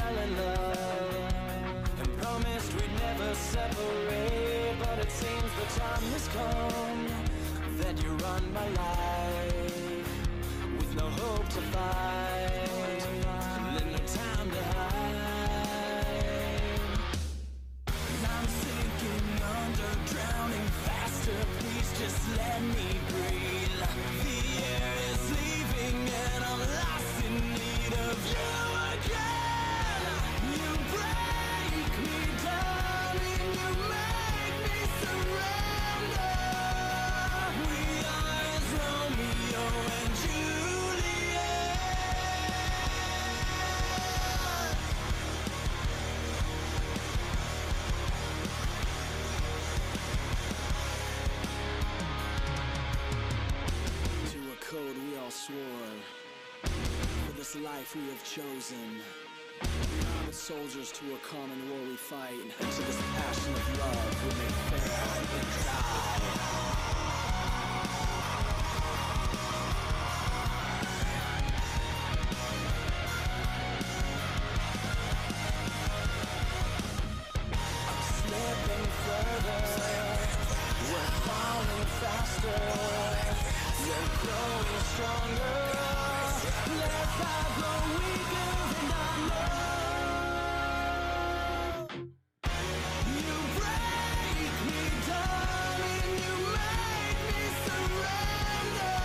fell in love and promised we'd never separate, but it seems the time has come that you run my life with no hope to fight, little time to hide. And I'm sinking under, drowning faster, please just let me breathe. The air is leaving and I'm lost in need of you again. You break me down and you make me surrender. We are as Romeo and Juliet. To a code we all swore, for this life we have chosen. But soldiers to a common war we fight, and to this passion of love we may fail and die. I'm slipping further, we're falling faster, we're growing stronger. Let's not grow weaker than I know. You break me down and you make me surrender.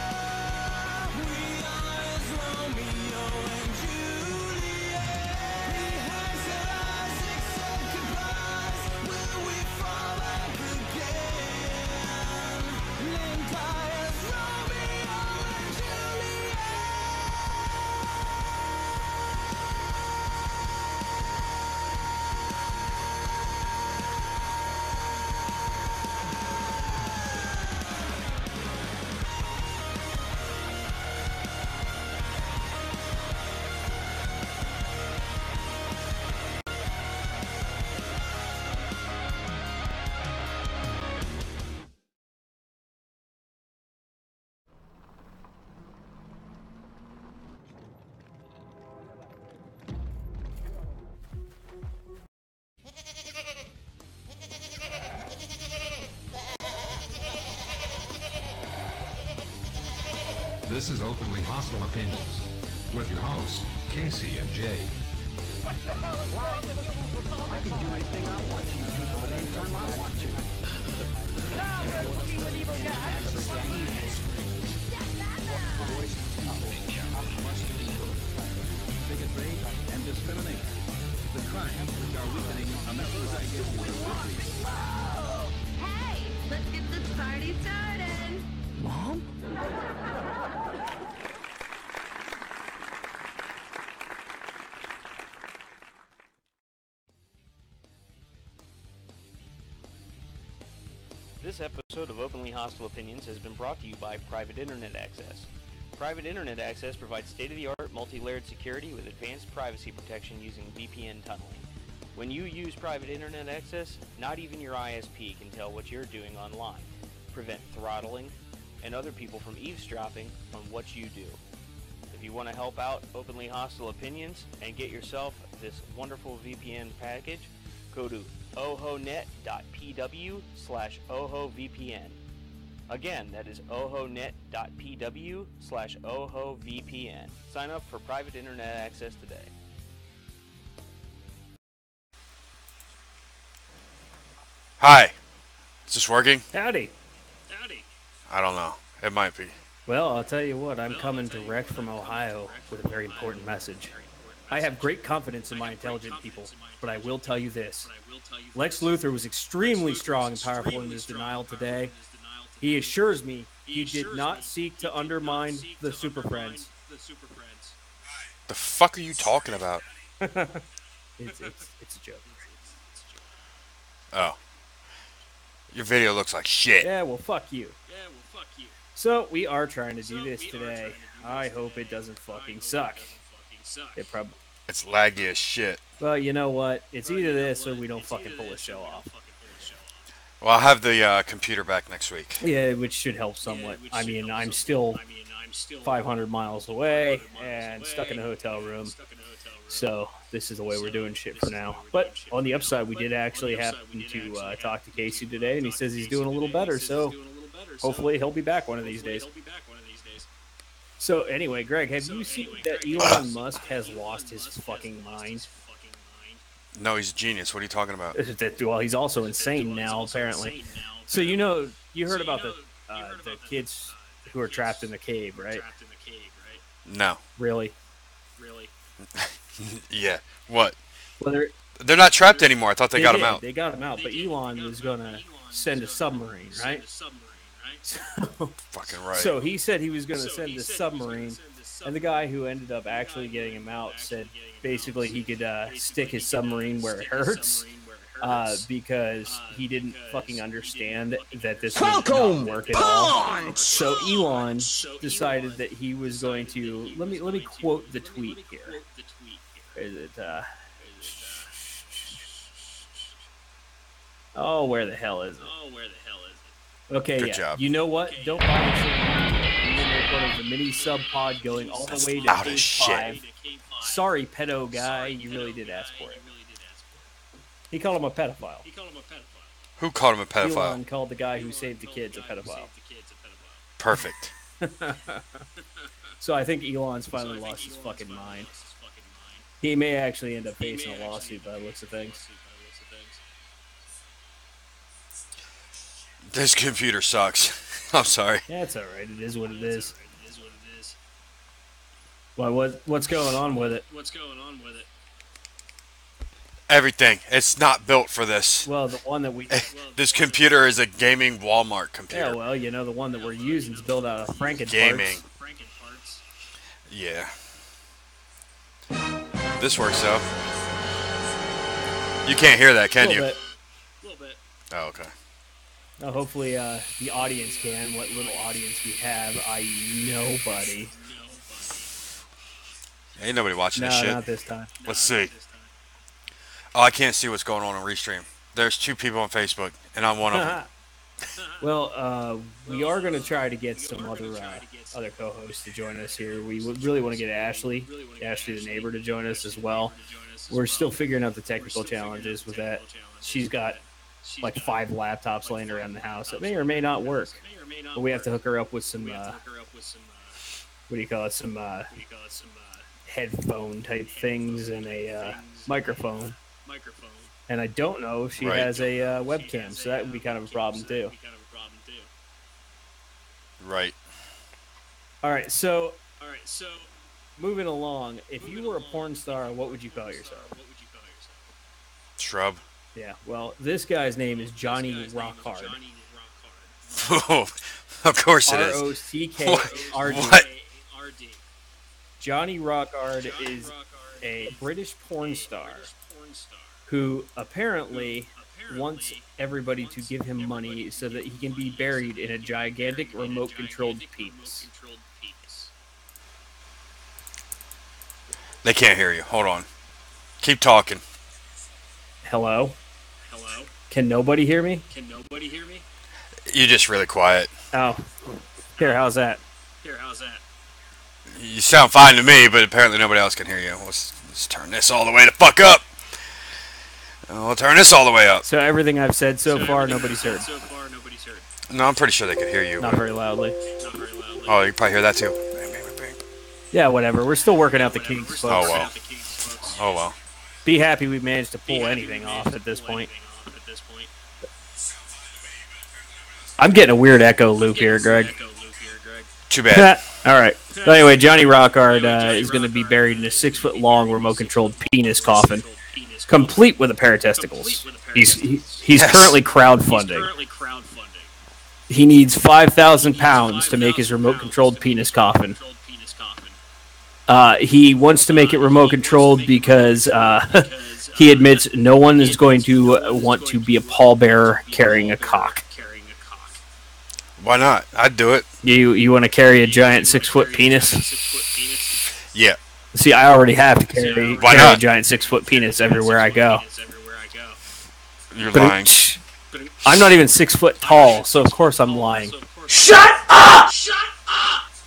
We are as Romeo and Juliet. Behind said eyes, accept goodbyes. Will we fall back again? Then die as Romeo and Juliet. This is Openly Hostile Opinions, with your hosts, Casey and Jay. I can do anything I want to, but anytime I want to. Now we're cooking with evil guys. Bigotry and discrimination. The crimes which are weakening America's identity. Hey, let's get this party started. Mom? This episode of Openly Hostile Opinions has been brought to you by Private Internet Access. Private Internet Access provides state-of-the-art multi-layered security with advanced privacy protection using VPN tunneling. When you use Private Internet Access, not even your ISP can tell what you're doing online, prevent throttling, and other people from eavesdropping on what you do. If you want to help out Openly Hostile Opinions and get yourself this wonderful VPN package, go to ohonet.pw/ohovpn. Again, that is ohonet.pw/ohovpn. Sign up for Private Internet Access today. Hi. Is this working? Howdy. I don't know. It might be. Well, I'll tell you what, I'm coming direct from Ohio with a very important message. I have great confidence in my intelligent people, but I will tell you this. Lex Luthor was extremely strong and powerful in his denial today. He assures me he did not seek to undermine the Super Friends. The fuck are you talking about? It's a joke. Oh. Your video looks like shit. Yeah, well, fuck you. So, we are trying to do this today. I hope it doesn't fucking suck. It probably... It's laggy as shit. Well, you know what? It's either this or we don't fucking pull the show off. Well, I'll have the computer back next week. Yeah, which should help somewhat. I mean, I'm still 500 miles away and stuck in a hotel room. So, this is the way we're doing shit for now. But on the upside, we did actually happen to talk to Casey today, and he says he's doing a little better. So hopefully he'll be back one of these days. So anyway, Greg, have you seen that Elon Musk has lost his fucking mind? No, he's a genius. What are you talking about? Well, he's also insane now, apparently. So you heard about the kids who are trapped in the cave, right? No. Really? Yeah. What? Well, They're not trapped anymore. I thought they got them out. They got them out, but Elon was gonna send a submarine, right? Fucking right. So he said he was going to send a submarine, and the guy who ended up actually getting him out said basically he could stick his submarine where it hurts because he didn't fucking understand that this would not work at all. So Elon decided that he was going to let me quote the tweet here. Is it? Oh, where the hell is it? Okay, Good job. You know what? Don't bother saying one of the mini sub pod going all the way to out of Cave shit. 5. Sorry, pedo guy, you really did ask for it. He called him a pedophile. Who called him a pedophile? Elon called the guy who saved the kids a pedophile. Perfect. So I think Elon's finally lost his fucking mind. He may actually end up facing a lawsuit by the looks of things. This computer sucks. I'm sorry. Yeah, it's alright. It is what it is. What's going on with it? Everything. It's not built for this. Well, the one that we... This computer is a gaming Walmart computer. Yeah, well, the one that we're using is built out of Franken Gaming. parts. Yeah. This works though. You can't hear that, can you? Little bit. Oh, okay. Now, hopefully, the audience can. What little audience we have, i.e., nobody. Ain't nobody watching No, this shit. not this time. Let's see. Oh, I can't see what's going on Restream. There's 2 people on Facebook, and I'm one of them. Well, we are going to try to get some other co-hosts to join us here. We would really want to get Ashley the neighbor, to join us as well. We're still figuring out the technical challenges with that. She's got like 5 laptops laying around the house. It may or may not work, but we have to hook her up with some some headphone type things and a microphone. And I don't know if she Right. has a webcam, so that would be kind of a problem too. Right. All right, so moving along, if you were a porn star, what would you call yourself? Shrub. Yeah, well, this guy's name is Johnny Rockhard. Of course it is. R-O-C-K-R-D. What? Johnny Rockhard is a British porn star who apparently wants everybody to give him money so that he can be buried in a gigantic remote-controlled penis. They can't hear you. Hold on. Keep talking. Hello? Can nobody hear me? You're just really quiet. Oh. Here, how's that? You sound fine to me, but apparently nobody else can hear you. Let's turn this all the way the fuck up. We'll turn this all the way up. So everything I've said so far, nobody's heard. No, I'm pretty sure they could hear you. Not very loudly. Oh, you can probably hear that too. Yeah, whatever. We're still working out the kinks, folks. Oh, well. Oh, well. Be happy we managed to pull anything off at this point. I'm getting a weird echo loop here, Greg. Too bad. All right. So anyway, Johnny Rockhard is going to be buried in a 6-foot-long remote-controlled penis coffin, complete with a pair of testicles. He's currently crowdfunding. He needs £5,000 to make his remote-controlled penis coffin. He wants to make it remote-controlled because he admits no one is going to want to be a pallbearer carrying a cock. Why not? I'd do it. You want to carry a giant 6-foot penis? Yeah. See, I already have to carry a giant 6-foot penis everywhere I go. You're lying. I'm not even 6 foot tall, so of course I'm lying. Shut up!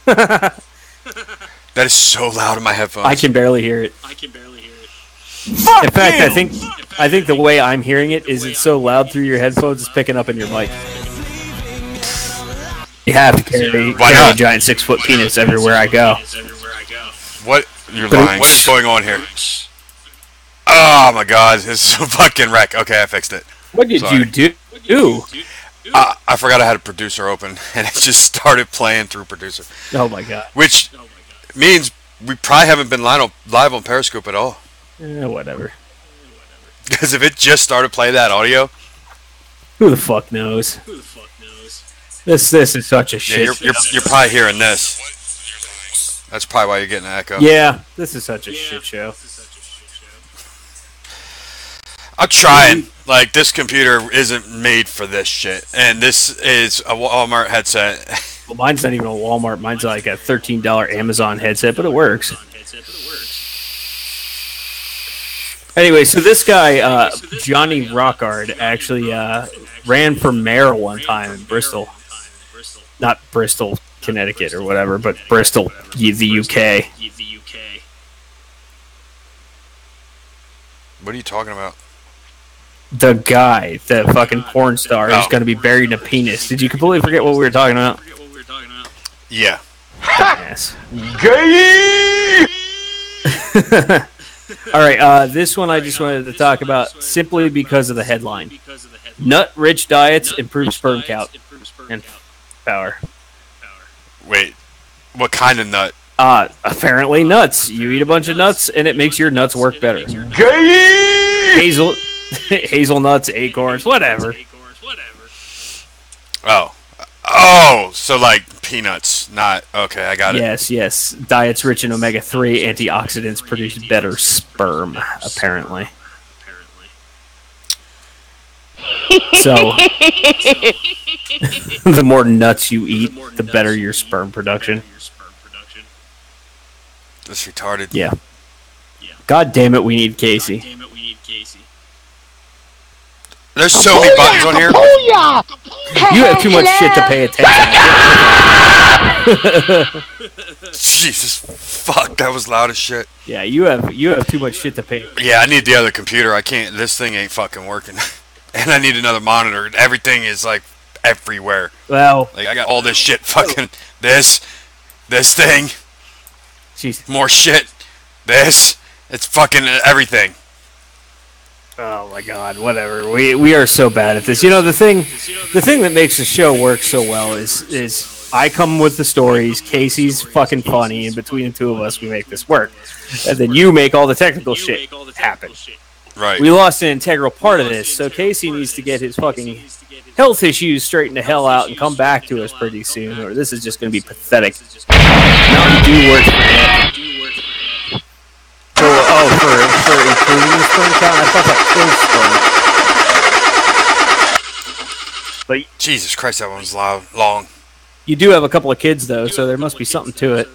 That is so loud in my headphones. I can barely hear it. Fuck In fact, you! I think the way I'm hearing it is it's so loud through your headphones, it's picking up in your mic. You have to carry Why a not? giant 6-foot penis everywhere I go. What? You're lying. What is going on here? Oh my god, this is a fucking wreck. Okay, I fixed it. What did Sorry. you do? I forgot I had a producer open, and it just started playing through producer. Oh my god. Which means we probably haven't been live on Periscope at all. Whatever. Because if it just started playing that audio, Who the fuck knows? This is such a yeah, shit. you're probably hearing this. That's probably why you're getting an echo. Yeah, this is such a shit show. I'm trying. Like, this computer isn't made for this shit. And this is a Walmart headset. Well, mine's not even a Walmart. Mine's like a $13 Amazon headset, but it works. Anyway, so this guy, Johnny Rockard, actually ran for mayor one time in Bristol. Not Bristol, Connecticut or whatever, but Bristol, the UK. What are you talking about? The guy, the fucking porn star, who's Oh. going to be buried in a penis. Did you completely forget what we were talking about? Yeah. Yes. All right, this one I just wanted to talk about simply because of the headline. Nut-rich diets improve sperm count and power. Wait. What kind of nut? Apparently nuts. You eat a bunch of nuts, and it makes your nuts work better. Hazelnuts, acorns, whatever. Oh, so like peanuts, not... Okay, I got it. Yes. Diets rich in omega-3 antioxidants produce better sperm, apparently. So, the more nuts you eat, the better your sperm production. That's retarded. Yeah. God damn it, we need Casey. There's so many buttons on here. You have too much shit to pay attention. Jesus. Fuck, that was loud as shit. Yeah, you have too much shit to pay. Yeah, I need the other computer. I can't... This thing ain't fucking working. And I need another monitor. Everything is like everywhere. Well, Like, I got all this shit fucking... This thing. jeez. More shit. This. It's fucking everything. Oh my god, whatever. We are so bad at this. You know, the thing that makes the show work so well is I come with the stories, Casey's fucking funny, and between the two of us we make this work. And then you make all the technical shit happen. Right. We lost an integral part of this, so Casey needs to get his fucking health issues straightened the hell out and come back to us pretty soon, or this is just going to be pathetic. Mountain Dew works for him. For improving the sperm count? I thought that kills sperm. But Jesus Christ, that one was long. you do have a couple of kids, though, so there must be something to it.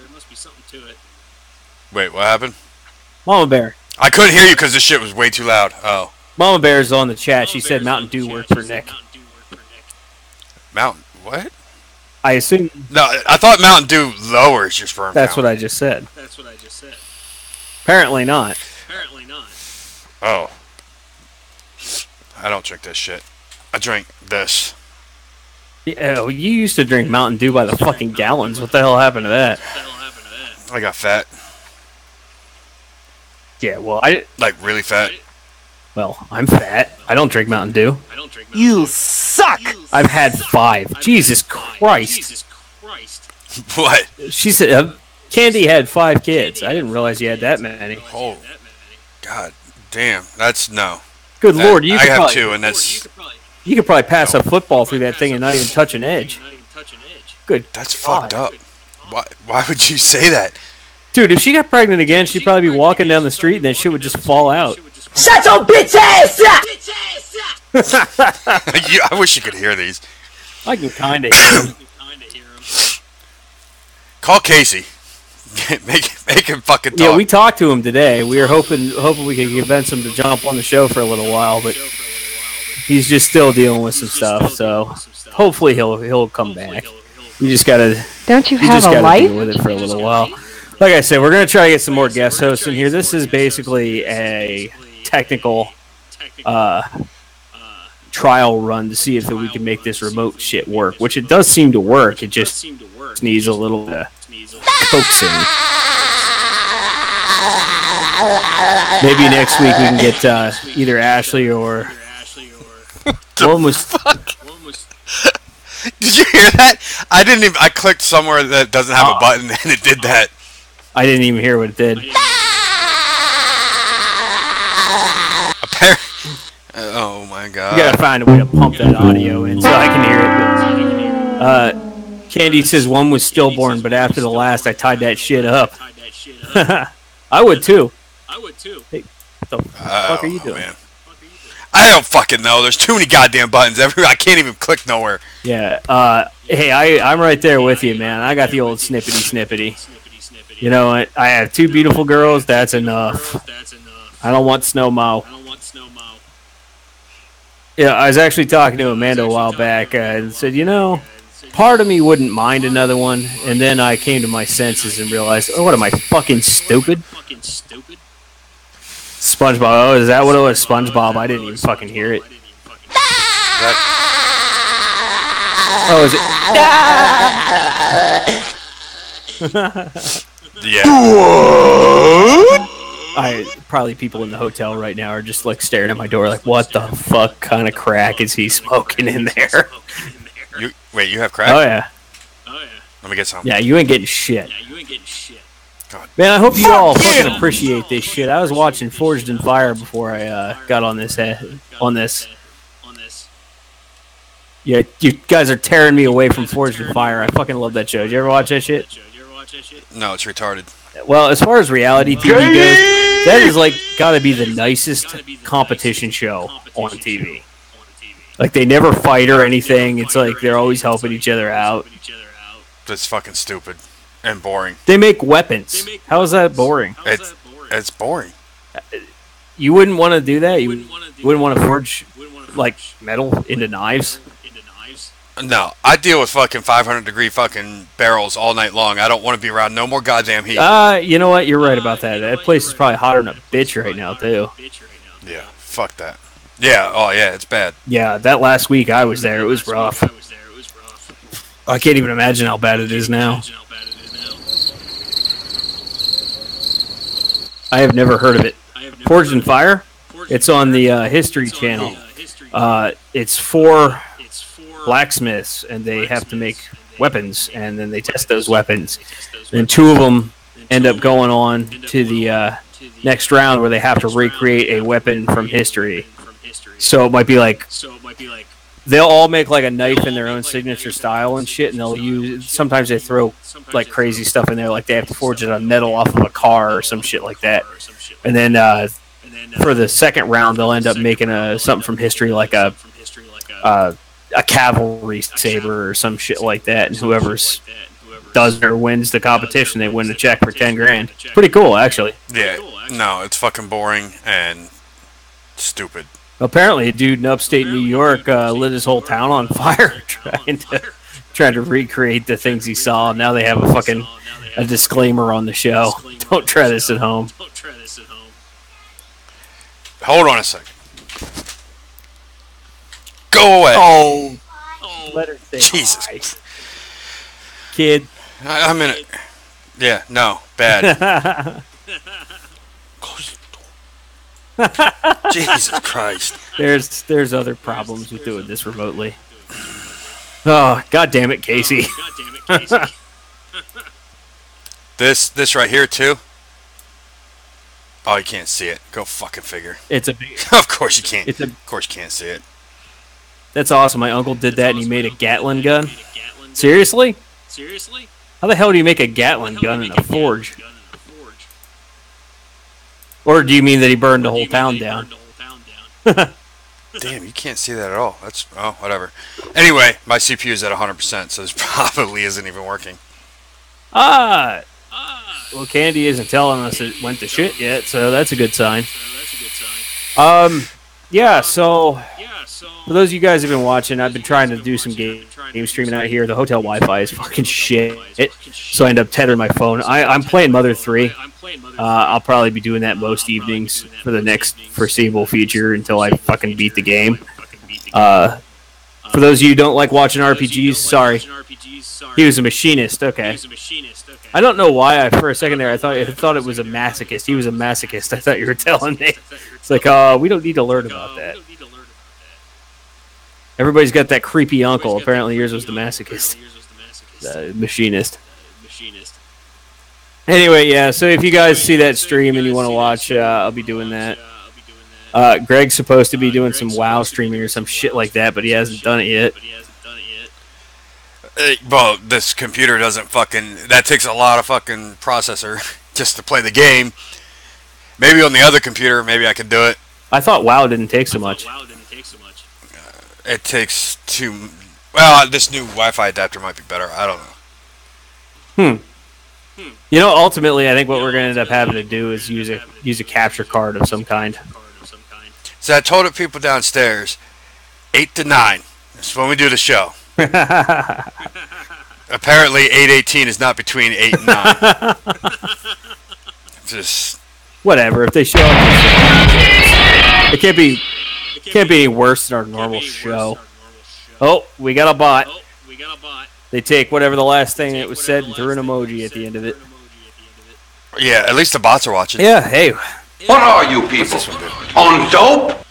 Wait, what happened? Mama Bear. I couldn't hear you because this shit was way too loud. Oh. Mama Bear's on the chat. She said Mountain Dew works for Nick. Mountain... What? I assume No, I thought Mountain Dew lowers your sperm that's count. what I just said. Apparently not. Oh. I don't drink this shit. I drink this. Yeah, well, you used to drink Mountain Dew by the fucking gallons. What the hell happened to that? I got fat. Yeah, well, Like, really fat. I'm fat. I don't drink Mountain Dew. You suck! I've had 5. Jesus Christ. What? She said Candy had 5 kids. I didn't realize you had that many. Oh. God damn. That's... No. Good lord, you I could have probably, 2, and that's... you could probably pass a football through that thing and not even touch an edge. Good. That's God. fucked up. Why would you say that? Dude, if she got pregnant again, she'd probably be walking down the street and that shit would just fall out. Shut your bitch ass up! I wish you could hear these. I can kind of hear him. Call Casey. make him fucking talk. Yeah, we talked to him today. We were hoping we could convince him to jump on the show for a little while, but he's just still dealing with some stuff. So hopefully he'll come back. We just gotta Don't you we have just a gotta life? deal with it for a little while. Like I said, we're going to try to get some more guest hosts in here. This is basically a technical trial run to see if we can make this remote shit work, which it does seem to work. It just needs a little coaxing. Maybe next week we can get either Ashley or... One was... Did you hear that? I clicked somewhere that doesn't have a button and it did that. I didn't even hear what it did. Oh my god. You gotta find a way to pump that audio in so I can hear it. Candy says one was stillborn, but after the last I tied that shit up. I would too. Hey, what the fuck are you doing? Man. I don't fucking know. There's too many goddamn buttons everywhere. I can't even click nowhere. Yeah. Hey, I'm right there with you, man. I got the old snippety. You know what? I have two beautiful girls. That's enough. I don't want snow mow. Yeah, I was actually talking to Amanda a while back and said, you know, part of me wouldn't mind another one. And then I came to my senses and realized, oh, what am I, fucking stupid? SpongeBob. Oh, is that what it was? SpongeBob. I didn't even fucking hear it. Oh, is it? Yeah. Probably people in the hotel right now are just like staring at my door like, what the fuck kind of crack is he smoking in there? Wait, you have crack? Oh, yeah. Let me get some. Yeah, you ain't getting shit. God. Man, I hope you all fucking appreciate this shit. I was watching Forged in Fire before I got on this. Yeah, you guys are tearing me away from Forged in Fire. I fucking love that show. Did you ever watch that shit? No, it's retarded. Well, as far as reality TV goes, that is like gotta be the nicest competition show on TV. Like they never fight or anything. It's like they're always helping each other out. That's fucking stupid and boring. They make weapons. How is that boring? It's boring. You wouldn't want to do that? You wouldn't want to forge like metal into knives? No, I deal with fucking 500-degree fucking barrels all night long. I don't want to be around no more goddamn heat. You know what? You're right about that. That place is probably hotter than a bitch right now, too. Yeah, fuck that. Yeah, oh yeah, it's bad. Yeah, that last week I was there, it was rough. I can't even imagine how bad it is now. I have never heard of it. Forged in Fire? It's on the History Channel. It's 4 blacksmiths, and they have to make weapons, and then they test those weapons. And 2 of them end up going on to the next round where they have to recreate a weapon from history. So it might be like they'll all make like a knife in their own signature style and shit, and they'll use. Sometimes they throw like crazy stuff in there, like they have to forge it on metal off of a car or some shit like that. And then for the second round, they'll end up making something from history, like a cavalry saber or some shit like that. And whoever does or wins the competition, they win a check for $10,000. Pretty cool, actually. Yeah, no, it's fucking boring and stupid. Apparently, a dude in upstate New York lit his whole town on fire trying to recreate the things he saw. Now they have a disclaimer on the show. Don't try this at home. Hold on a second. Go away. Oh, let her say Jesus. hi. Kid. I'm in it. Yeah, no, bad. Jesus Christ. There's other problems with doing this remotely. Oh, God damn it, Casey. This right here too. Oh, you can't see it. Go fucking figure. It's a big. Of course you can't. Of course you can't see it. That's awesome. My uncle did that and he made a Gatling gun. Seriously? How the hell do you make a Gatling gun in a forge? Or do you mean that he burned the whole town down? Damn, you can't see that at all. That's whatever. Anyway, my CPU is at 100%, so this probably isn't even working. Well, Candy isn't telling us it went to shit yet, so that's a good sign. Yeah, so for those of you guys who've been watching, I've been trying to do some game streaming out here. The hotel Wi-Fi is fucking shit, so I end up tethering my phone. I'm playing Mother 3. I'll probably be doing that most evenings for the next foreseeable future until I fucking beat the game. For those of you who don't like watching RPGs, sorry. He was a machinist, okay. I don't know why, for a second there, I thought it was a masochist. He was a masochist, I thought you were telling me. It's like, we don't need to learn about that. Everybody's got that creepy uncle. Apparently yours was the masochist. The machinist. Anyway, yeah, so if you guys see that stream and you want to watch, I'll be doing that. Greg's supposed to be doing some WoW streaming or some shit like that, but he hasn't done it yet. Well, this computer doesn't fucking... That takes a lot of fucking processor just to play the game. Maybe on the other computer, maybe I could do it. I thought WoW didn't take so much. It takes too... Well, this new Wi-Fi adapter might be better. I don't know. You know, ultimately, I think what we're going to end up having to do is use a capture card of some kind. So I told the people downstairs, 8 to 9. That's when we do the show. Apparently, 8:18 is not between 8 and 9. Just whatever. If they show up, it can't be any worse than our normal show. Oh, we got a bot. They take whatever the last thing that was said and threw an emoji at the end of it. Yeah, at least the bots are watching. Yeah, hey. What are you people? On dope?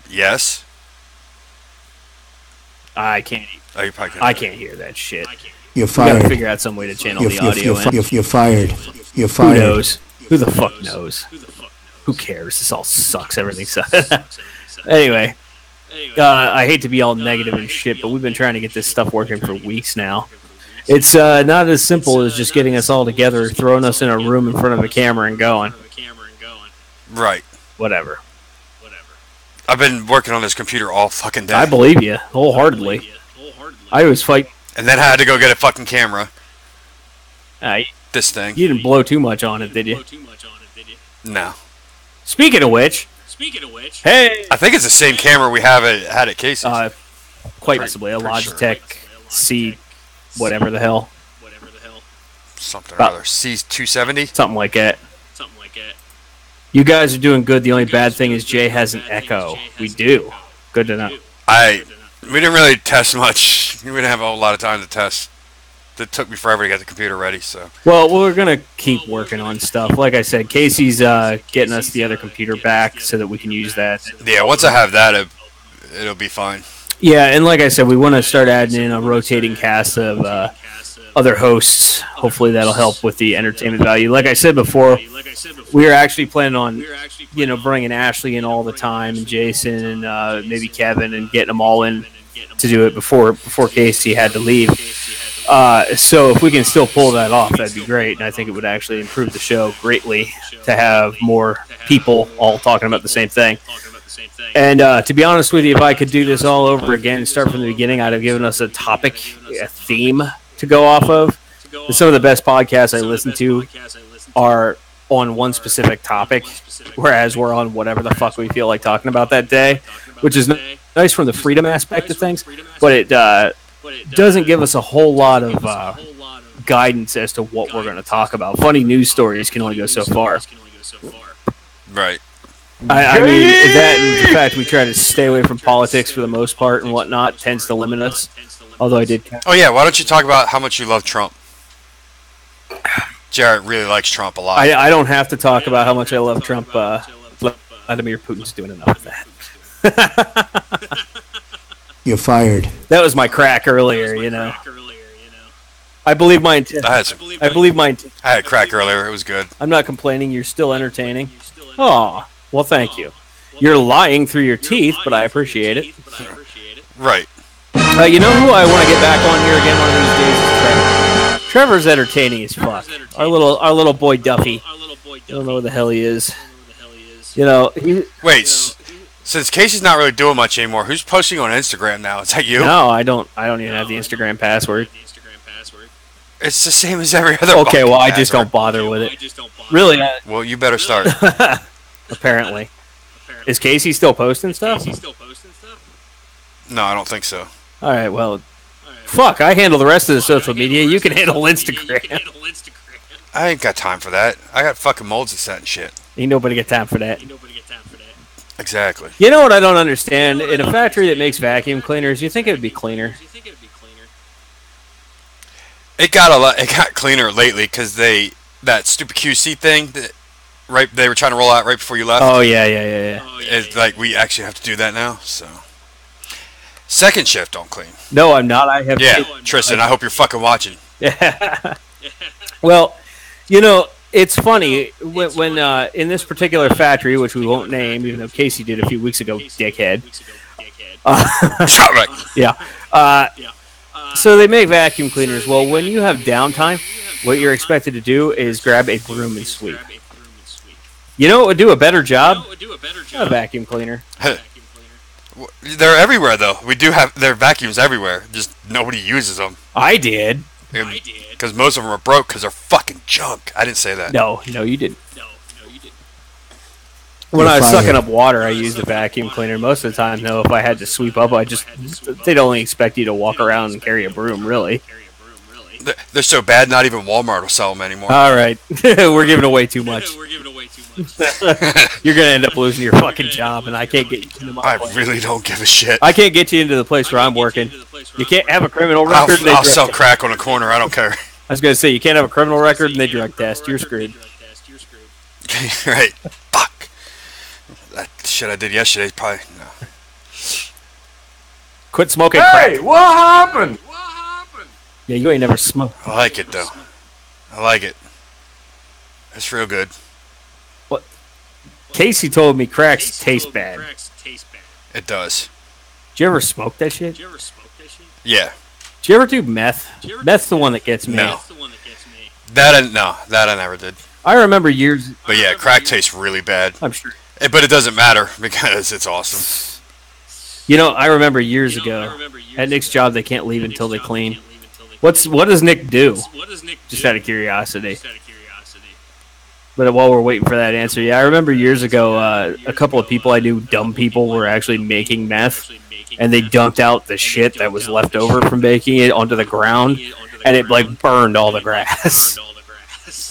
Yes. I can't. Oh, you probably can't. I can't hear that shit. You're We fired. gotta figure out some way to channel the audio in. You're fired. You're Who fired. knows? Who the fuck knows? Who cares? This all sucks. Everything sucks. Anyway, I hate to be all negative and shit, but we've been trying to get this stuff working for weeks now. It's not as simple as just getting us all together, throwing us in a room in front of a camera and going. Right. Whatever. I've been working on this computer all fucking day. I believe you wholeheartedly. I always fight. And then I had to go get a fucking camera. This thing. You didn't blow too much on it, did you? No. Speaking of which, hey, I think it's the same camera we had at Casey's. quite possibly a Logitech C, whatever the hell. Something or other. C270? Something like that. You guys are doing good. The only bad thing is Jay has an echo. We do. Good to know. We didn't really test much. We didn't have a whole lot of time to test. It took me forever to get the computer ready, so. Well, we're going to keep working on stuff. Like I said, Casey's getting us the other computer back so that we can use that. Yeah, once I have that, it'll be fine. Yeah, and like I said, we want to start adding in a rotating cast of other hosts. Hopefully that'll help with the entertainment value. Like I said before, we are actually planning on, bringing Ashley in all the time, and Jason, and maybe Kevin, and getting them all in to do it before Casey had to leave. So if we can still pull that off, that'd be great, and I think it would actually improve the show greatly to have more people all talking about the same thing. And to be honest with you, if I could do this all over again and start from the beginning, I'd have given us a topic, a theme to go off of. And some of the best podcasts I listen to are on one specific topic, whereas we're on whatever the fuck we feel like talking about that day, which is nice from the freedom aspect of things, but it doesn't give us a whole lot of guidance as to what we're going to talk about. Funny news stories can only go so far. Right. I mean, that and the fact we try to stay away from politics for the most part and whatnot tends to limit us. Although I did. Oh, yeah, why don't you talk about how much you love Trump? Jarrett really likes Trump a lot. I don't have to talk about how much I love Trump. Vladimir Putin's doing enough of that. You're fired. That was my crack earlier, I believe my intent. I had crack earlier. It was good. I'm not complaining. You're still entertaining. Oh, well, thank you. You're lying through your teeth, but I appreciate it. Right. You know who I want to get back on here again one of these days is Trevor. Trevor's entertaining as fuck. Our little boy Duffy. I don't know where the hell he is. Wait, since Casey's not really doing much anymore, who's posting on Instagram now? Is that you? No, I don't even have the Instagram password. It's the same as every other. Okay, well, I just don't bother with it. Really? Well, you better start. Apparently. Is Casey still posting stuff? No, I don't think so. All right, well, fuck, I handle the rest of the social media. You can handle Instagram. I ain't got time for that. I got fucking molds to set and shit. Ain't nobody got time for that. Exactly. You know what I don't understand? In a factory that makes vacuum cleaners, you think it would be cleaner? It got cleaner lately because that stupid QC thing that they were trying to roll out right before you left. Oh yeah. It's like we actually have to do that now. So second shift don't clean. No, I'm not. I have. Yeah, Tristan. I hope you're fucking watching. Yeah. Well, you know, it's funny when in this particular factory, which we won't name, even though Casey did a few weeks ago, dickhead. Shot right. Yeah. So they make vacuum cleaners. Well, when you have downtime, what you're expected to do is grab a broom and sweep. You know what would do a better job? A vacuum cleaner. They're everywhere, though. We do have their vacuums everywhere. Just nobody uses them. I did. Because most of them are broke because they're fucking junk. I didn't say that. No, you didn't. When I was sucking up water, I used a vacuum cleaner. Most of the time, though, if I had to sweep up, they'd only expect you to walk around and carry a broom, really. They're so bad, not even Walmart will sell them anymore. All right. We're giving away too much. You're going to end up losing your fucking job, and I can't get you into my place. I really don't give a shit. I can't get you into the place where I'm working. You can't have a criminal record. I'll sell crack on a corner. I don't care. I was going to say, you can't have a criminal record and they drug test. You're screwed. Right. Fuck. That shit I did yesterday probably... No. Quit smoking Hey, crack. what happened? Yeah, you ain't never smoked. I like it, though. I like it. It's real good. What? Casey told me cracks taste bad. It does. Did you ever smoke that shit? Yeah. Did you ever do meth? Meth's the one that gets me. No. That I never did. I remember years... But yeah, crack tastes really bad. I'm sure. But it doesn't matter because it's awesome. You know, I remember years ago, at Nick's job, they can't leave until they clean. What does Nick do? Just out of curiosity. But while we're waiting for that answer, yeah, I remember years ago, a couple of people I knew, dumb people, were actually making meth, and they dumped out the shit that was left over from baking it onto the ground, and it, like, burned all the grass.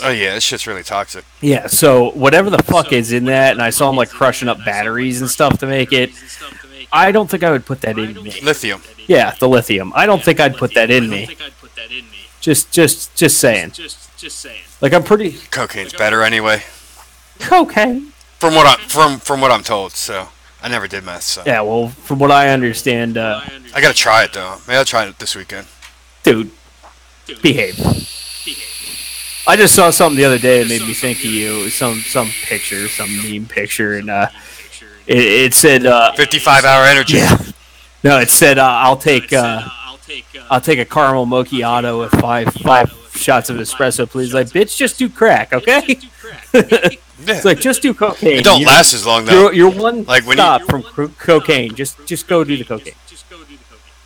Oh, yeah, this shit's really toxic. Yeah, so whatever the fuck is in that, and I saw them, like, crushing up batteries and stuff to make it, I don't think I would put that in me. Lithium. Yeah, the lithium. I don't think I'd put that in me. Just saying. Like, I'm pretty... Cocaine's better anyway. Cocaine? From what I'm told, so... I never did meth, so... Yeah, well, from what I understand... I gotta try it, though. Maybe I'll try it this weekend. Dude, behave. I just saw something the other day that made me think of you. Some picture, some meme picture, and it said 55-hour energy. Yeah. No, it said I'll take a caramel macchiato with five shots of espresso, please. Like, bitch, just do crack, okay? It's like, just do cocaine. It don't last as long though. You're one like when stop from cocaine. Just go do the cocaine.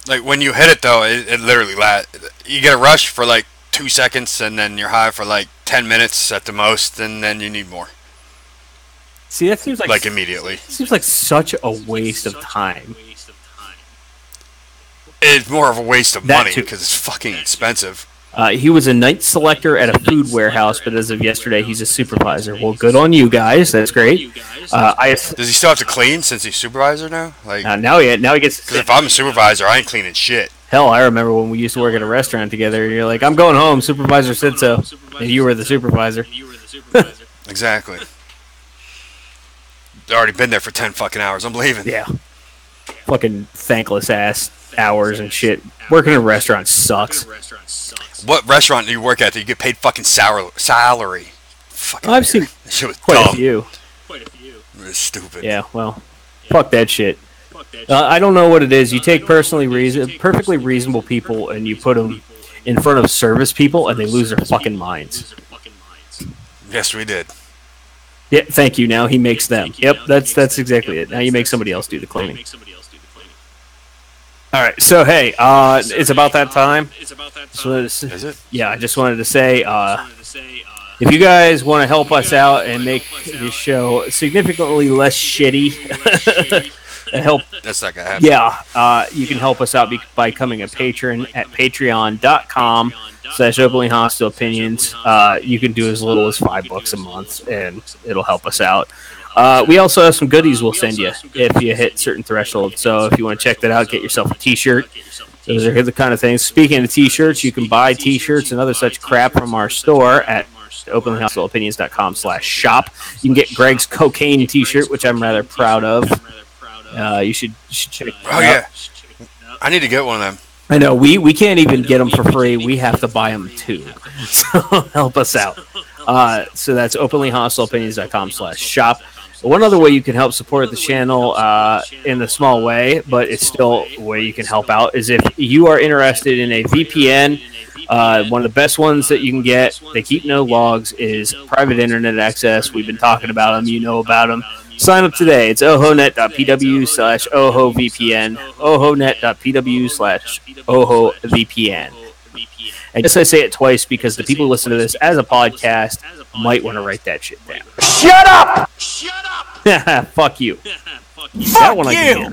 Like when you hit it though, it literally lasts. You get a rush for like 2 seconds, and then you're high for like 10 minutes at the most, and then you need more. See, that seems like immediately. Seems like such a waste of time. It's more of a waste of money because it's fucking expensive. He was a night selector at a food warehouse, but as of yesterday, he's a supervisor. Well, good on you guys. That's great. Does he still have to clean since he's supervisor now? Like now he gets. Because if I'm a supervisor, I ain't cleaning shit. Hell, I remember when we used to work at a restaurant together. And you're like, I'm going home. Supervisor said so, and you were the supervisor. Exactly. They've already been there for 10 fucking hours. I'm leaving. Yeah. Fucking thankless ass hours and shit. Working in a restaurant sucks. What restaurant do you work at that you get paid fucking salary? Fucking I've seen quite a few. It's stupid. Yeah, well, fuck that shit. I don't know what it is. You take perfectly reasonable people and you put them in front of service people and they lose their fucking minds. Yes, we did. Yeah, thank you. Now he makes them. Yep, that's exactly it. Now you make somebody else do the cleaning. All right, so hey, it's about that time. Is it? Yeah, I just wanted to say, if you guys want to help us out and make this show significantly less shitty, help. That's not gonna happen. Yeah, you can help us out by becoming a patron at patreon.com/openly hostile opinions. You can do as little as $5 a month, and it'll help us out. We also have some goodies we'll send you if you hit certain thresholds. So if you want to check that out, get yourself a t-shirt. Those are the kind of things. Speaking of t-shirts, you can buy t-shirts and other such crap from our store at openlyhostileopinions.com/shop. You can get Greg's cocaine t-shirt, which I'm rather proud of. You should check it out. Oh, yeah. I need to get one of them. I know. We can't even get them for free. We have to buy them, too. So help us out. So that's openlyhostileopinions.com/shop. One other way you can help support the channel in a small way, but it's still a way you can help out, is if you are interested in a VPN. One of the best ones that you can get, they keep no logs, is private internet access. We've been talking about them. You know about them. Sign up today. It's ohonet.pw/ohovpn, ohonet.pw/ohovpn. And just I say it twice because the people who listen to this as a podcast might want to write that shit down. Shut up! Fuck you. That one I can hear.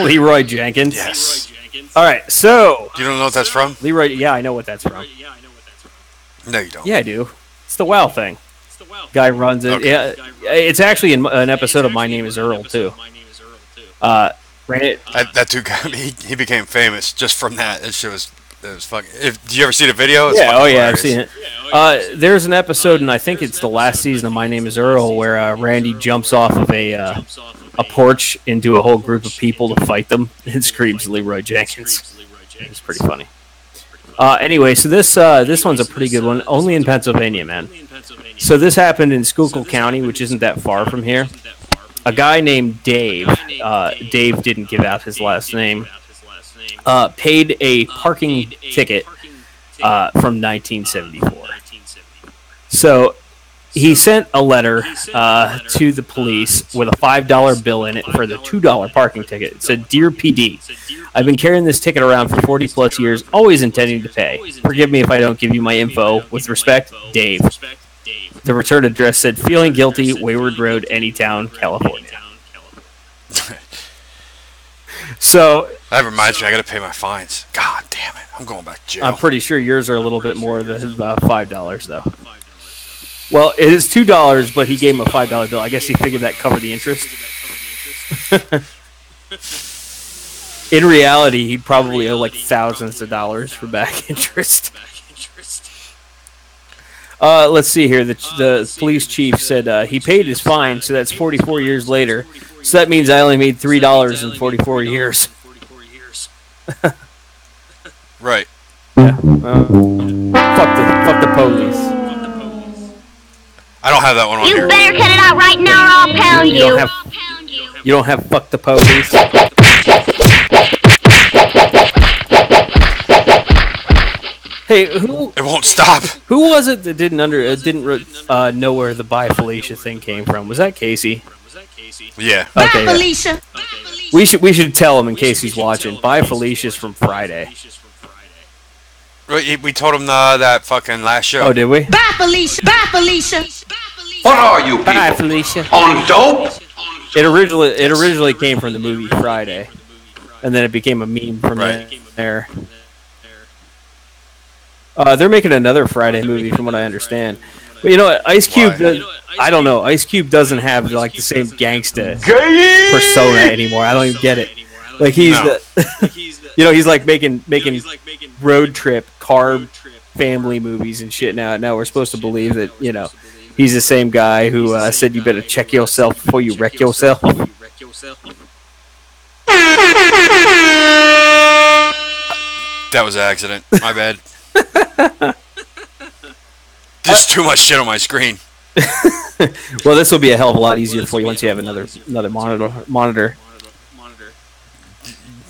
Leroy Jenkins. Yes. All right, so You don't know what that's from? Leroy. Yeah, I know what that's from. No, you don't. Yeah, I do. It's the WoW thing. Guy runs it. Okay. Yeah, it's actually in an episode of My Name Is Earl too. Ran it. That dude he became famous just from that. It was fucking. Did you ever see the video? It's Yeah. fucking Oh yeah, I've hilarious. seen it. There's an episode, and I think it's the last season of My Name Is Earl, where Randy jumps off of a porch into a whole group of people to fight them and screams Leroy Jenkins. It's pretty funny. Anyway, so this one's a pretty good one. Only in Pennsylvania, man. So this happened in Schuylkill County, which isn't that far from here. A guy named Dave. Dave didn't give out his last name. Paid a parking ticket from 1974. So he sent a letter to the police with a $5 bill in it for the $2 parking ticket. It said, "Dear PD, I've been carrying this ticket around for 40 plus years, always intending to pay. Forgive me if I don't give you my info. With respect, Dave." The return address said, "Feeling guilty, Wayward Road, Anytown, California." So That reminds me, I gotta pay my fines. God damn it, I'm going back to jail. I'm pretty sure yours are a little bit more than $5 though. Well, it is $2, but he gave him a $5 bill. I guess he figured that covered the interest. In reality, he'd probably owe like thousands of dollars for back interest. Let's see here. The police chief said he paid his fine, so that's 44 years later. So that means I only made $3 in 44 years. Right. Yeah. Fuck the police. I don't have that one on You here. better cut it out right now or I'll pound you. You don't have fuck the police. Hey, who? It won't stop. Who was it that didn't know where the "Bye Felicia" thing came from? Was that Casey? Yeah. Okay. Bye, Felicia. We should tell him in case he's watching. "Bye Felicia's" from Friday. We told him that fucking last show. Oh, did we? Bye, Felicia. Bye, Felicia. What are you people? Bye, Felicia. On dope? It originally came from the movie Friday, and then it became a meme from there. They're making another Friday movie, from what I understand. But you know what, Ice Cube? I don't know. Ice Cube doesn't have like the same gangsta persona anymore. I don't even get it. Like he's he's like making road trip car family movies and shit now. Now we're supposed to believe that he's the same guy who said you better check yourself before you wreck yourself. That was an accident. My bad. There's too much shit on my screen. Well, this will be a hell of a lot easier for you once you have another monitor.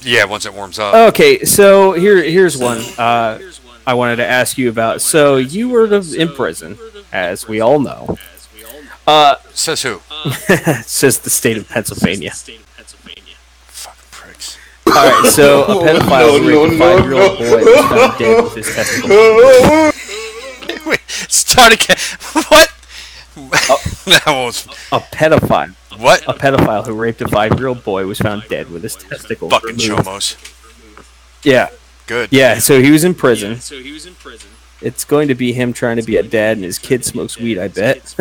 Yeah, once it warms up. Okay, so here's one I wanted to ask you about. So you were in prison, as we all know. Says who? Says the state of Pennsylvania. Fucking pricks. All right, so a pedophile raped a 5-year-old boy was found dead with his testicles. Wait, start again. What? That was A pedophile. what? A pedophile who raped a 5-year-old boy was found dead with his testicles Fucking removed. chomos. Yeah. Good. Yeah, so he was in prison. It's going to be him trying to be a dad and his kid smokes weed, I bet.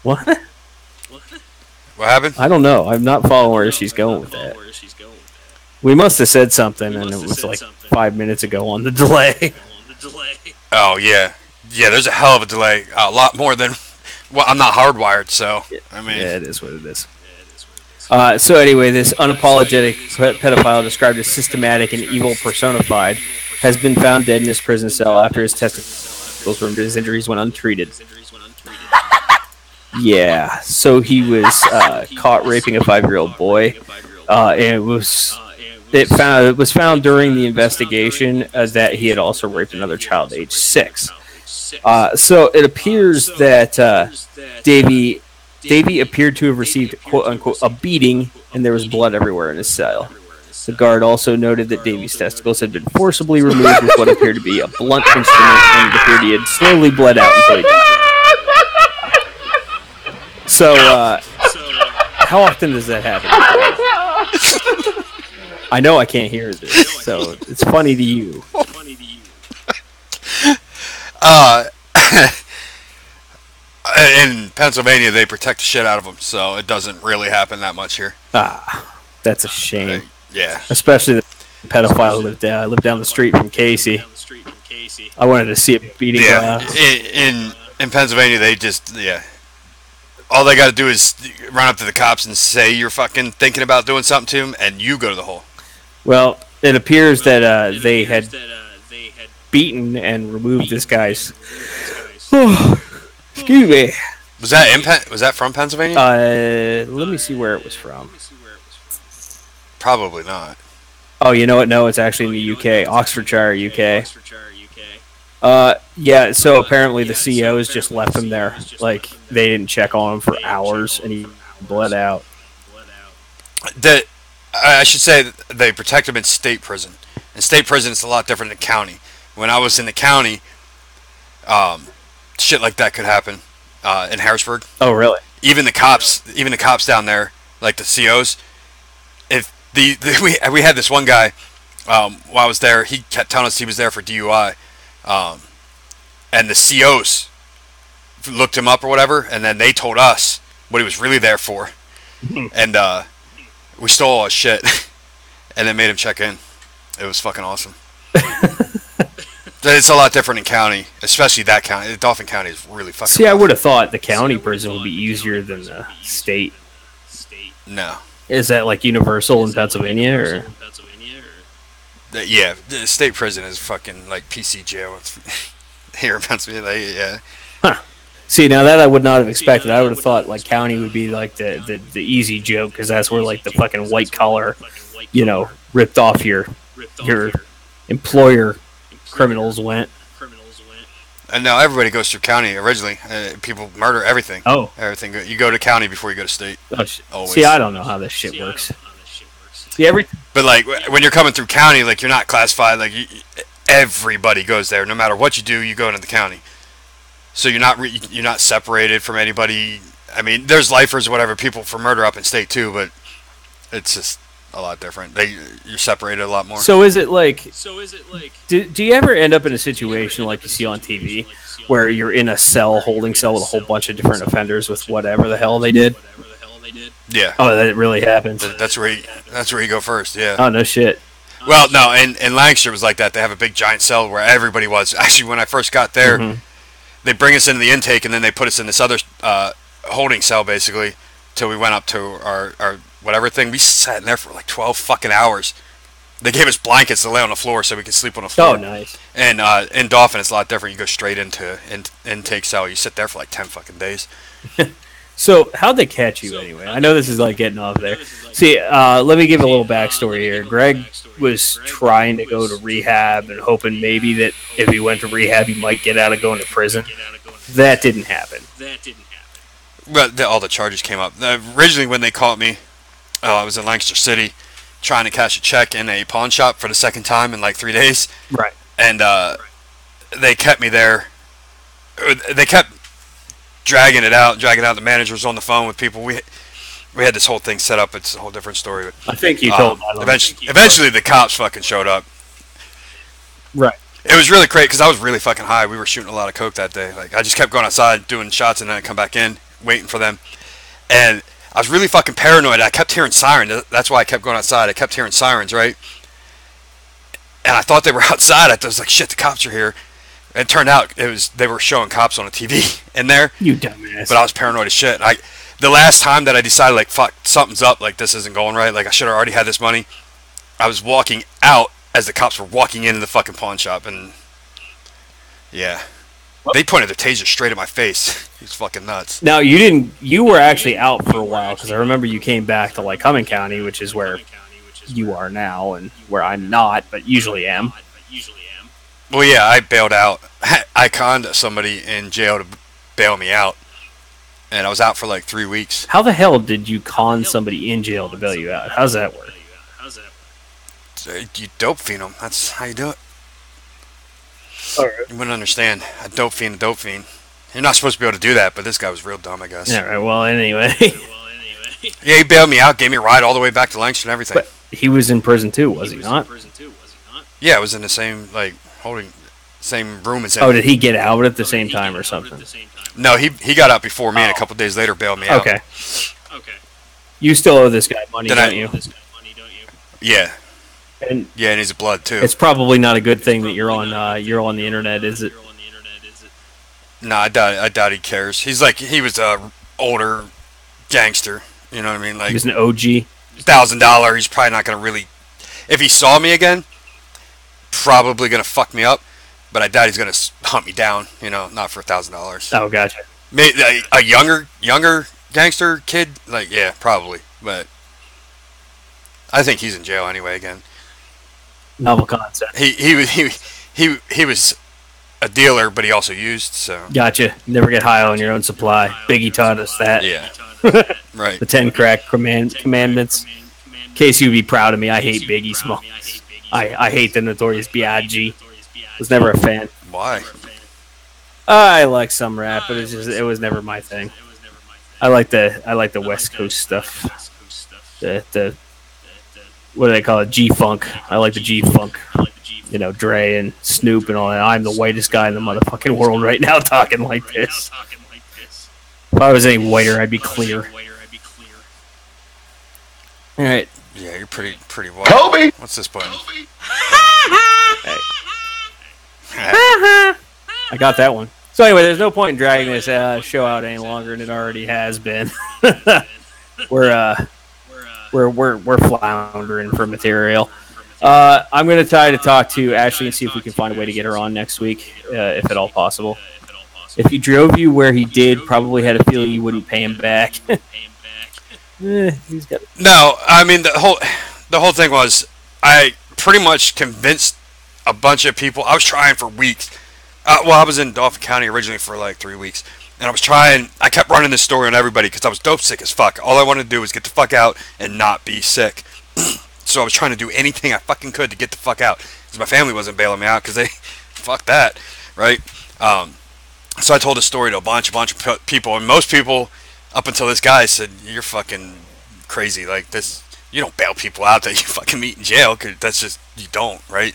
What? What happened? I don't know. I'm not following where she's going with that. We must have said something, and it was like 5 minutes ago on the delay. Oh yeah, yeah. There's a hell of a delay. A lot more than. Well, I'm not hardwired, so I mean. Yeah, it is what it is. So anyway, this unapologetic pedophile described as systematic and evil personified has been found dead in his prison cell after his testicles removed. His injuries went untreated. Yeah, so he was caught raping a 5-year-old boy. And it was found during the investigation that he had also raped another child, age 6. So it appears that Davey appeared to have received "quote unquote" a beating, and there was blood everywhere in his cell. The guard also noted that Davey's testicles had been forcibly removed with what appeared to be a blunt instrument, and it appeared he had slowly bled out until he died. So, how often does that happen? I know I can't hear this, so it's funny to you. In Pennsylvania, they protect the shit out of them, so it doesn't really happen that much here. That's a shame. Yeah. Especially the pedophile who lived down the street from Casey. I wanted to see it beating glass. In Pennsylvania, they just, all they got to do is run up to the cops and say you're fucking thinking about doing something to them, and you go to the hole. Well, it appears that they had beaten and removed this guy's. Excuse me. Was that from Pennsylvania? Let me see where it was from. Probably not. Oh, you know what? No, it's actually in the UK, Oxfordshire, UK. Yeah. So apparently the COs just left him there. Like they didn't check on him for hours, and he bled out. I should say they protect him in state prison. In state prison, it's a lot different than county. When I was in the county, shit like that could happen in Harrisburg. Oh, really? Even the cops down there, like the COs. If we had this one guy while I was there, he kept telling us he was there for DUI, and the COs looked him up or whatever, and then they told us what he was really there for, and we stole all his shit, and then made him check in. It was fucking awesome. It's a lot different in county, especially that county. Dauphin County is really fucking. See, I would have thought the county prison would be easier than the state. No. Is that like universal in Pennsylvania, or? Yeah, the state prison is fucking like PC jail here in Pennsylvania. Yeah. Huh. See, now that I would not have expected. I would have thought like county would be like the easy joke because that's where like the fucking white collar, ripped off your employer criminals went. And now everybody goes through county originally. People murder everything. Oh. Everything. You go to county before you go to state. Always. See, I don't know how this shit works. See, But like when you're coming through county, like you're not classified. Like everybody goes there. No matter what you do, you go into the county. So you're not separated from anybody. I mean, there's lifers or whatever, people for murder up in state too, but it's just a lot different. You're separated a lot more. So is it like? Do you ever end up in a situation like you see on TV, where you're in a holding cell with a whole bunch of different offenders with whatever the hell they did? Yeah. Oh, that really happens. That's where you go first. Yeah. Oh, no shit. Well, no, in Lancaster it was like that. They have a big giant cell where everybody was. Actually, when I first got there, they bring us into the intake and then they put us in this other holding cell basically till we went up to our whatever thing. We sat in there for like 12 fucking hours. They gave us blankets to lay on the floor so we could sleep on the floor. Oh, nice. And in Dauphin, it's a lot different. You go straight into intake cell. You sit there for like 10 fucking days. So, how'd they catch you anyway? I know this is like getting off there. See, let me give a little backstory here. Greg was trying to go to rehab and hoping maybe that if he went to rehab, he might get out of going to prison. That didn't happen. But all the charges came up. Originally, when they caught me, I was in Lancaster City trying to cash a check in a pawn shop for the second time in like 3 days. Right. And they kept me there. They kept dragging it out. The manager was on the phone with people. We had this whole thing set up. It's a whole different story. I think you told me. Eventually, the cops fucking showed up. Right. It was really great because I was really fucking high. We were shooting a lot of coke that day. Like I just kept going outside doing shots and then I'd come back in waiting for them. And I was really fucking paranoid. I kept hearing sirens. That's why I kept going outside. I kept hearing sirens, right? And I thought they were outside. I was like, shit, the cops are here. And it turned out they were showing cops on the TV in there. You dumbass. But I was paranoid as shit. The last time that I decided, like, fuck, something's up, like, this isn't going right, like, I should have already had this money, I was walking out as the cops were walking into the fucking pawn shop, and, yeah. They pointed their taser straight at my face. It was fucking nuts. Now, you were actually out for a while, because I remember you came back to, like, Lycoming County, which is where you are now, and where I'm not, but usually am. Well, yeah, I bailed out. I conned somebody in jail to bail me out. And I was out for like 3 weeks. How the hell did you con somebody in jail to bail you out? How's that work? You dope fiend them. That's how you do it. All right. You wouldn't understand. A dope fiend. You're not supposed to be able to do that, but this guy was real dumb, I guess. Yeah, right. Well, anyway. Yeah, he bailed me out, gave me a ride all the way back to Langston and everything. But he was in prison too, was he not? Yeah, it was in the same, like, same room as him. Oh, did he get out at the same time or something? No, he got out before me, and a couple days later bailed me out. Okay. You still owe this guy money, don't you? Yeah. And he's a blood too. It's probably not a good thing that you're on the internet, is it? No, I doubt he cares. He was a older gangster. You know what I mean? Like, he was an OG. $1,000. He's probably not gonna really. If he saw me again, probably gonna fuck me up. But I doubt he's gonna hunt me down. You know, not for $1,000. Oh, gotcha. Maybe a younger gangster kid, like, yeah, probably. But I think he's in jail anyway again. Novel concept. He was a dealer, but he also used. So gotcha. Never get high on your own supply. Biggie taught us that. Yeah. Right. The 10 crack commandments. Casey would be proud of me. I hate Biggie Smalls. I hate the Notorious B.I.G. Was never a fan. Why? I like some rap, but it was never my thing. I like the West Coast stuff. The what do they call it? G-Funk. I like the G-Funk. You know, Dre and Snoop and all that. I'm the whitest guy in the motherfucking world right now talking like this. If I was any whiter, I'd be clear. All right. Yeah, you're pretty white. Kobe! What's this button? Hey. I got that one. So anyway, there's no point in dragging this show out any longer than it already has been. We're floundering for material. I'm going to try to talk to Ashley and see if we can find a way to get her on next week, if at all possible. If he drove you where he did, probably had a feeling you wouldn't pay him back. He's got. No, I mean the whole thing was I pretty much convinced a bunch of people. I was trying for weeks. I was in Dauphin County originally for like 3 weeks, and I kept running this story on everybody because I was dope sick as fuck. All I wanted to do was get the fuck out and not be sick. So I was trying to do anything I fucking could to get the fuck out because my family wasn't bailing me out because they fuck that, right? So I told the story to a bunch of people, and most people up until this guy said, "You're fucking crazy. Like this, you don't bail people out that you fucking meet in jail. Cause that's just you don't, right?"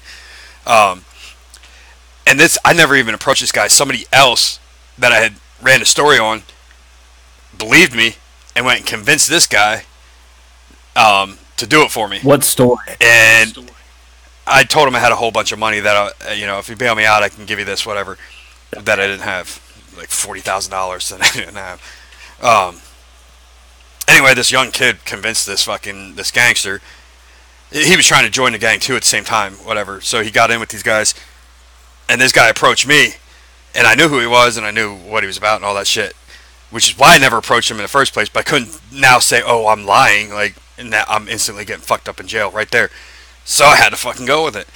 And this, I never even approached this guy. Somebody else that I had ran a story on believed me and went and convinced this guy to do it for me. What story? And I told him I had a whole bunch of money that if you bail me out, I can give you this, whatever. That I didn't have, like $40,000 that I didn't have. Anyway, this young kid convinced this gangster. He was trying to join the gang too at the same time, whatever. So he got in with these guys, and this guy approached me, and I knew who he was, and I knew what he was about, and all that shit. Which is why I never approached him in the first place. But I couldn't now say, "Oh, I'm lying," like, and that I'm instantly getting fucked up in jail right there. So I had to fucking go with it.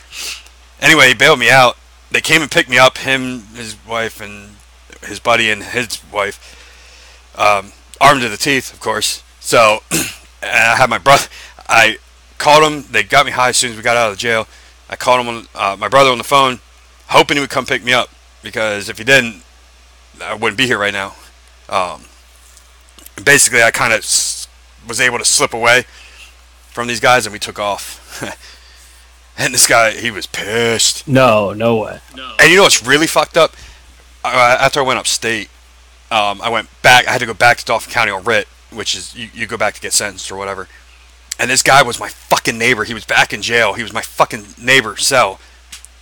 Anyway, he bailed me out. They came and picked me up, him, his wife, and his buddy and his wife, armed to the teeth, of course. So I had my brother. I called him. They got me high as soon as we got out of the jail. I called him my brother on the phone, hoping he would come pick me up, because if he didn't, I wouldn't be here right now. Basically, I kind of was able to slip away from these guys, and we took off. And this guy, he was pissed. No way. And you know what's really fucked up? After I went upstate, I went back. I had to go back to Dauphin County on writ, which is you go back to get sentenced or whatever. And this guy was my fucking neighbor. He was back in jail. He was my fucking neighbor cell.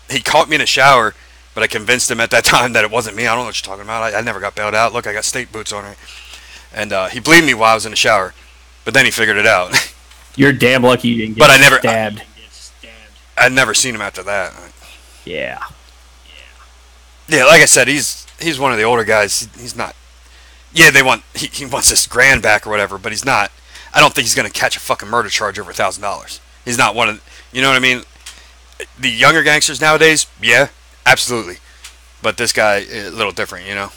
He caught me in a shower, but I convinced him at that time that it wasn't me. I don't know what you're talking about. I never got bailed out. Look, I got state boots on. Right? And he believed me while I was in the shower, but then he figured it out. You're damn lucky you didn't get stabbed. I'd never seen him after that. Yeah. Yeah, like I said, he's one of the older guys. He's not. Yeah, he wants his grand back or whatever, but he's not. I don't think he's gonna catch a fucking murder charge over $1,000. He's not one of. You know what I mean? The younger gangsters nowadays, yeah, absolutely. But this guy, a little different, you know.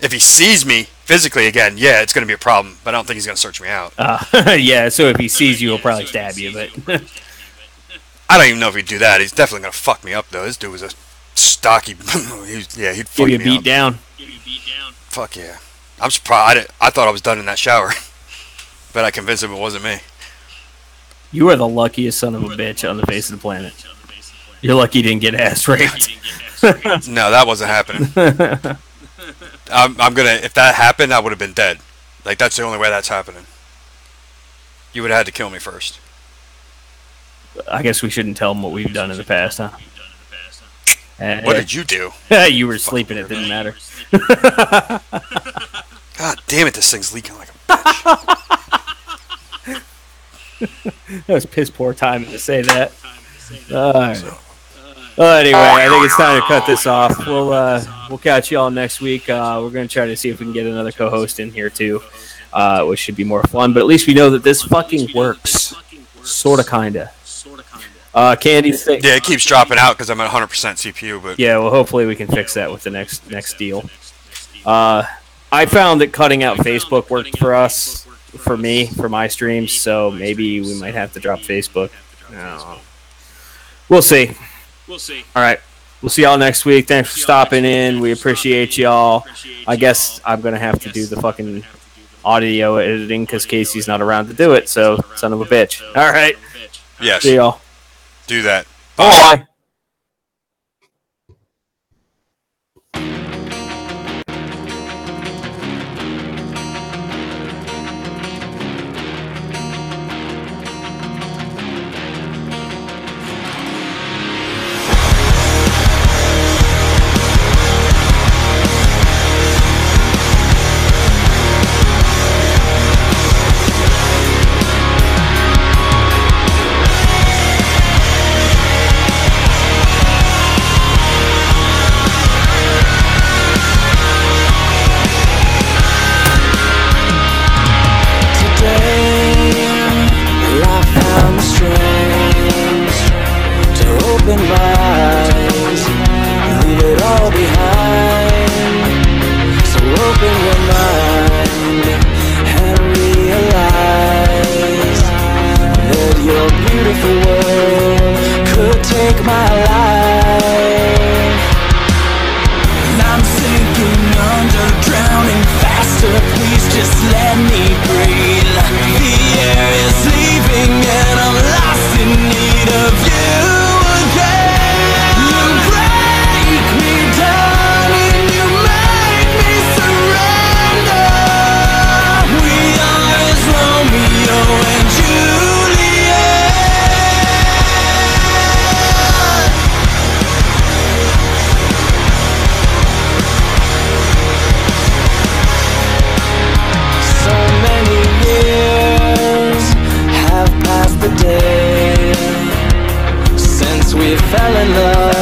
If he sees me physically again, yeah, it's gonna be a problem. But I don't think he's gonna search me out. Yeah, so if he sees you, he'll probably stab you. But I don't even know if he'd do that. He's definitely gonna fuck me up though. This dude was a stocky. He'd fuck me up. Give you a beat down. Fuck yeah. I'm surprised. I thought I was done in that shower. But I convinced him it wasn't me. You are the luckiest son of a bitch on the face of the planet. You're lucky you didn't get ass raped. No, that wasn't happening. I'm gonna. If that happened, I would have been dead. Like, that's the only way that's happening. You would have had to kill me first. I guess we shouldn't tell them what we've done in the past, huh? What did you do? You were sleeping. It didn't matter. God damn it! This thing's leaking like a bitch. That was piss poor timing to say that. All right. Well, anyway, I think it's time to cut this off. We'll catch you all next week. We're going to try to see if we can get another co-host in here too, which should be more fun. But at least we know that this fucking works. Sorta, kinda. Candy thing. Yeah, it keeps dropping out because I'm at 100% CPU. But yeah, well, hopefully we can fix that with the next deal. I found that cutting out Facebook worked for us, for me, for my streams. So maybe we might have to drop Facebook. No. We'll see. All right. We'll see y'all next week. Thanks for stopping in. We appreciate y'all. I guess I'm going to have to do the fucking audio editing because Casey's not around to do it. So, son of a bitch. All right. Yes. See y'all. Do that. Bye. Surrender.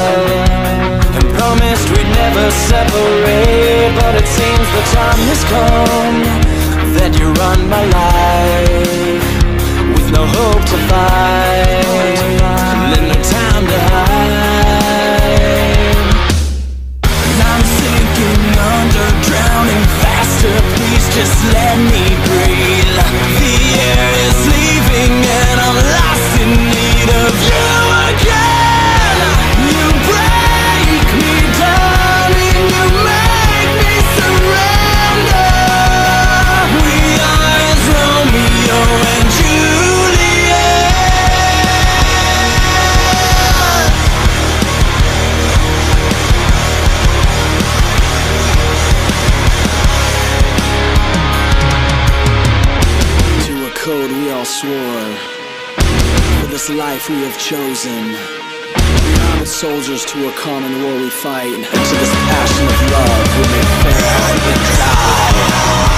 life we have chosen. We are not soldiers to a common war we fight, to this passion of love we may fail and die.